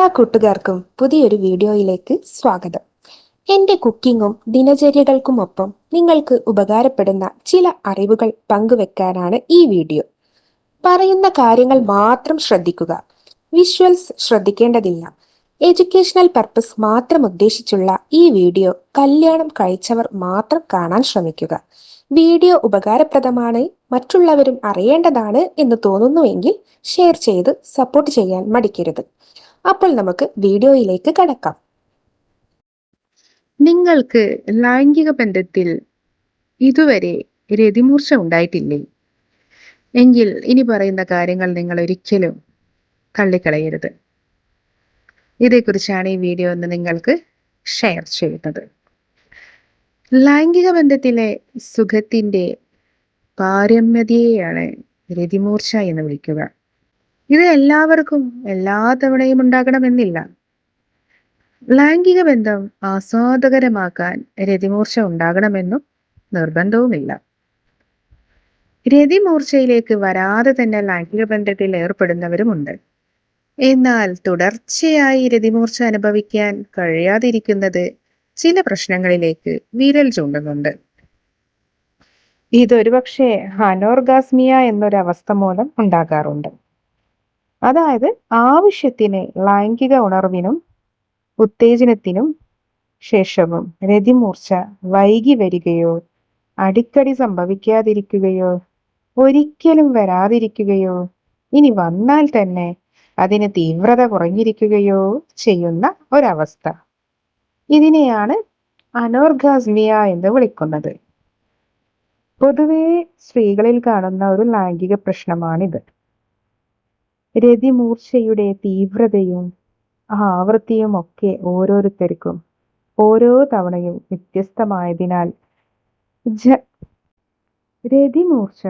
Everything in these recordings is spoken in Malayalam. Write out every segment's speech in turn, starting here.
എല്ലാ കൂട്ടുകാർക്കും പുതിയൊരു വീഡിയോയിലേക്ക് സ്വാഗതം. എൻ്റെ കുക്കിങ്ങും ദിനചര്യകൾക്കുമൊപ്പം നിങ്ങൾക്ക് ഉപകാരപ്പെടുന്ന ചില അറിവുകൾ പങ്കുവെക്കാനാണ് ഈ വീഡിയോ. പറയുന്ന കാര്യങ്ങൾ മാത്രം ശ്രദ്ധിക്കുക. വിഷ്വൽസ് ശ്രദ്ധിക്കേണ്ടതില്ല. എഡ്യൂക്കേഷണൽ പർപ്പസ് മാത്രം ഉദ്ദേശിച്ചുള്ള ഈ വീഡിയോ കല്യാണം കഴിച്ചവർ മാത്രം കാണാൻ ശ്രമിക്കുക. വീഡിയോ ഉപകാരപ്രദമാണ്, മറ്റുള്ളവരും അറിയേണ്ടതാണ് എന്ന് തോന്നുന്നുവെങ്കിൽ ഷെയർ ചെയ്ത് സപ്പോർട്ട് ചെയ്യാൻ മടിക്കരുത്. അപ്പോൾ നമുക്ക് വീഡിയോയിലേക്ക് കടക്കാം. നിങ്ങൾക്ക് ലൈംഗിക ബന്ധത്തിൽ ഇതുവരെ രതിമൂർച്ച ഉണ്ടായിട്ടില്ലേ? എങ്കിൽ ഇനി പറയുന്ന കാര്യങ്ങൾ നിങ്ങൾ ഒരിക്കലും തള്ളിക്കളയരുത്. ഇതേക്കുറിച്ചാണ് ഈ വീഡിയോ എന്ന് നിങ്ങൾക്ക് ഷെയർ ചെയ്യുന്നത്. ലൈംഗിക ബന്ധത്തിലെ സുഖത്തിന്റെ പാരമ്യതയെയാണ് രതിമൂർച്ച എന്ന് വിളിക്കുക. ഇത് എല്ലാവർക്കും എല്ലാ തവണയും ഉണ്ടാകണമെന്നില്ല. ലൈംഗിക ബന്ധം ആസ്വാദകരമാക്കാൻ രതിമൂർച്ച ഉണ്ടാകണമെന്നും നിർബന്ധവുമില്ല. രതിമൂർച്ചയിലേക്ക് വരാതെ തന്നെ ലൈംഗിക ബന്ധത്തിൽ ഏർപ്പെടുന്നവരുമുണ്ട്. എന്നാൽ തുടർച്ചയായി രതിമൂർച്ച അനുഭവിക്കാൻ കഴിയാതിരിക്കുന്നത് ചില പ്രശ്നങ്ങളിലേക്ക് വിരൽ ചൂണ്ടുന്നുണ്ട്. ഇതൊരുപക്ഷെ അനോർഗാസ്മിയ എന്നൊരവസ്ഥ മൂലം ഉണ്ടാകാറുണ്ട്. അതായത് ആവശ്യത്തിന് ലൈംഗിക ഉണർവിനും ഉത്തേജനത്തിനും ശേഷവും രതിമൂർച്ച വൈകി വരികയോ, അടിക്കടി സംഭവിക്കാതിരിക്കുകയോ, ഒരിക്കലും വരാതിരിക്കുകയോ, ഇനി വന്നാൽ തന്നെ അതിന് തീവ്രത കുറഞ്ഞിരിക്കുകയോ ചെയ്യുന്ന ഒരവസ്ഥ. ഇതിനെയാണ് അനോർഗാസ്മിയ എന്ന് വിളിക്കുന്നത്. പൊതുവെ സ്ത്രീകളിൽ കാണുന്ന ഒരു ലൈംഗിക പ്രശ്നമാണിത്. രതിമൂർച്ചയുടെ തീവ്രതയും ആവൃത്തിയും ഒക്കെ ഓരോരുത്തർക്കും ഓരോ തവണയും വ്യത്യസ്തമായതിനാൽ രതിമൂർച്ച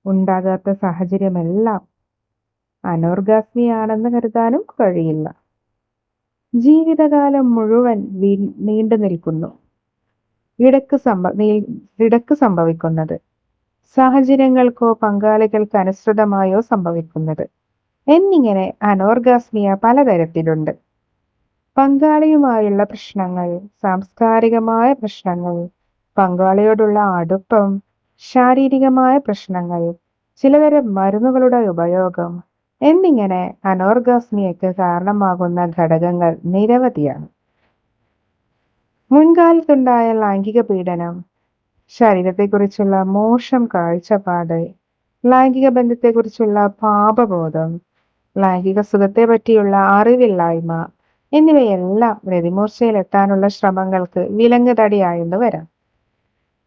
ഉണ്ടാകാത്ത സാഹചര്യമെല്ലാം അനോർഗാസ്മിയാണെന്ന് കരുതാനും കഴിയില്ല. ജീവിതകാലം മുഴുവൻ നീണ്ടു നിൽക്കുന്നു. ഇടക്ക് സംഭവിക്കുന്നത്, സാഹചര്യങ്ങൾക്കോ പങ്കാളികൾക്ക് അനുസൃതമായോ സംഭവിക്കുന്നത് എന്നിങ്ങനെ അനോർഗാസ്മിയ പലതരത്തിലുണ്ട്. പങ്കാളിയുമായുള്ള പ്രശ്നങ്ങൾ, സാംസ്കാരികമായ പ്രശ്നങ്ങൾ, പങ്കാളിയോടുള്ള അടുപ്പം, ശാരീരികമായ പ്രശ്നങ്ങൾ, ചിലതരം മരുന്നുകളുടെ ഉപയോഗം എന്നിങ്ങനെ അനോർഗാസ്മിയക്ക് കാരണമാകുന്ന ഘടകങ്ങൾ നിരവധിയാണ്. മുൻകാലത്തുണ്ടായ ലൈംഗിക പീഡനം, ശരീരത്തെക്കുറിച്ചുള്ള മോശം കാഴ്ചപ്പാട്, ലൈംഗിക ബന്ധത്തെക്കുറിച്ചുള്ള പാപബോധം, ലൈംഗിക സുഖത്തെ പറ്റിയുള്ള അറിവില്ലായ്മ എന്നിവയെല്ലാം രതിമൂർച്ചയിലെത്താനുള്ള ശ്രമങ്ങൾക്ക് വിലങ്ങുതടിയായെന്ന് വരാം.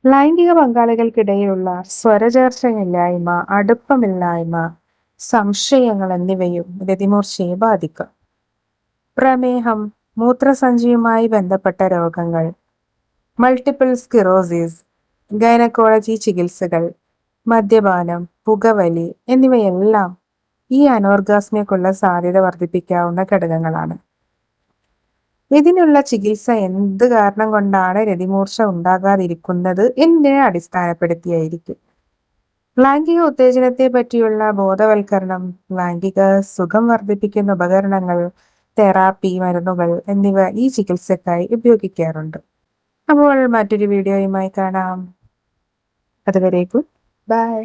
ലൈംഗിക പങ്കാളികൾക്കിടയിലുള്ള സ്വരചേർച്ചയില്ലായ്മ, അടുപ്പമില്ലായ്മ, സംശയങ്ങൾ എന്നിവയും രതിമൂർച്ചയെ ബാധിക്കും. പ്രമേഹം, മൂത്രസഞ്ചിയുമായി ബന്ധപ്പെട്ട രോഗങ്ങൾ, മൾട്ടിപ്പിൾ സ്ക്ലിറോസിസ്, ഗൈനക്കോളജി ചികിത്സകൾ, മദ്യപാനം, പുകവലി എന്നിവയെല്ലാം ഈ അനോർഗാസ്മിയക്കുള്ള സാധ്യത വർദ്ധിപ്പിക്കാവുന്ന ഘടകങ്ങളാണ്. ഇതിനുള്ള ചികിത്സ എന്ത് കാരണം കൊണ്ടാണ് രതിമൂർച്ച ഉണ്ടാകാതിരിക്കുന്നത് എന്നതിനെ അടിസ്ഥാനപ്പെടുത്തിയായിരിക്കും. ലൈംഗിക ഉത്തേജനത്തെ പറ്റിയുള്ള ബോധവൽക്കരണം, ലൈംഗിക സുഖം വർദ്ധിപ്പിക്കുന്ന ഉപകരണങ്ങൾ, തെറാപ്പി, മരുന്നുകൾ എന്നിവ ഈ ചികിത്സക്കായി ഉപയോഗിക്കാറുണ്ട്. അപ്പോൾ മറ്റൊരു വീഡിയോയുമായി കാണാം. അതുവരേക്കും ബൈ.